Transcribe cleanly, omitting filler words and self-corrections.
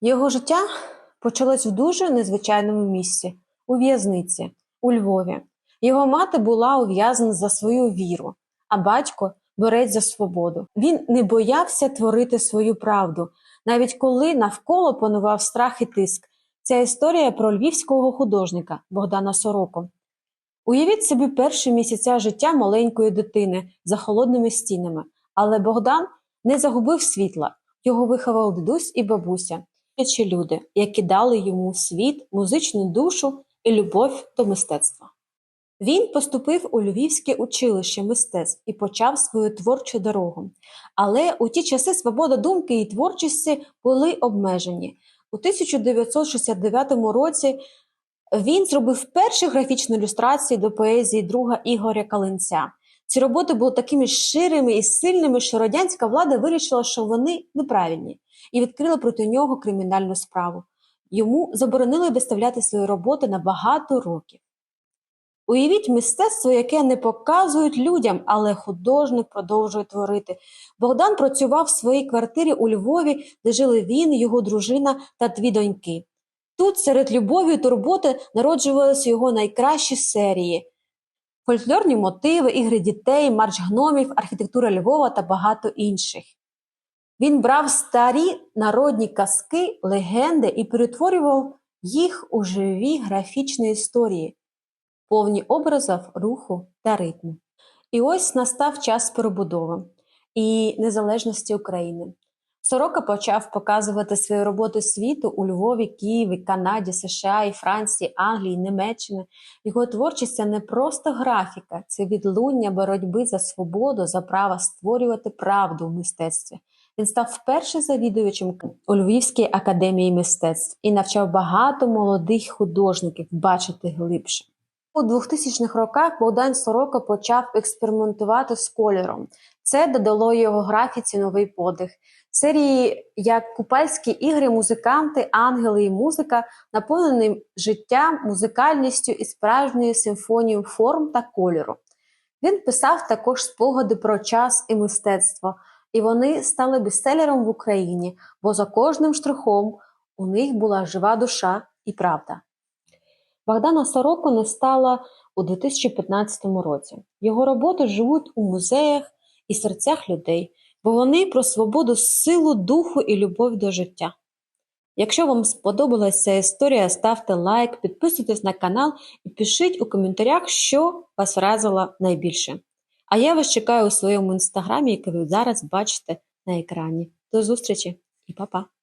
Його життя почалось в дуже незвичайному місці – у в'язниці, у Львові. Його мати була ув'язнена за свою віру, а батько – борець за свободу. Він не боявся творити свою правду, навіть коли навколо панував страх і тиск. Ця історія про львівського художника Богдана Сороку. Уявіть собі перші місяця життя маленької дитини за холодними стінами. Але Богдан не загубив світла. Його виховав дідусь і бабуся. Люди, які дали йому світ, музичну душу і любов до мистецтва. Він поступив у Львівське училище мистецтв і почав свою творчу дорогу. Але у ті часи свобода думки і творчості були обмежені. У 1969 році він зробив перші графічні ілюстрації до поезії друга Ігоря Калинця. Ці роботи були такими ширими і сильними, що радянська влада вирішила, що вони неправильні, і відкрила проти нього кримінальну справу. Йому заборонили виставляти свої роботи на багато років. Уявіть мистецтво, яке не показують людям, але художник продовжує творити. Богдан працював в своїй квартирі у Львові, де жили він, його дружина та дві доньки. Тут серед любові і турботи народжувалися його найкращі серії. Фольклорні мотиви, ігри дітей, марш гномів, архітектура Львова та багато інших. Він брав старі народні казки, легенди і перетворював їх у живі графічні історії, повні образів, руху та ритму. І ось настав час перебудови і незалежності України. Сорока почав показувати свої роботи світу у Львові, Києві, Канаді, США, і Франції, Англії, Німеччини. Його творчість – це не просто графіка, це відлуння боротьби за свободу, за право створювати правду в мистецтві. Він став вперше завідувачем у Львівській академії мистецтв і навчав багато молодих художників бачити глибше. У 2000-х роках Богдан Сорока почав експериментувати з кольором. Це додало його графіці новий подих. Серії як «Купальські ігри», «Музиканти», «Ангели» і «Музика» наповнені життям, музикальністю і справжньою симфонією форм та кольору. Він писав також спогади про час і мистецтво, і вони стали бестселером в Україні, бо за кожним штрихом у них була жива душа і правда. Богдана Сороку не стало у 2015 році. Його роботи живуть у музеях і серцях людей, бо вони про свободу, силу духу і любов до життя. Якщо вам сподобалася ця історія, ставте лайк, підписуйтесь на канал і пишіть у коментарях, що вас вразило найбільше. А я вас чекаю у своєму інстаграмі, який ви зараз бачите на екрані. До зустрічі і па-па!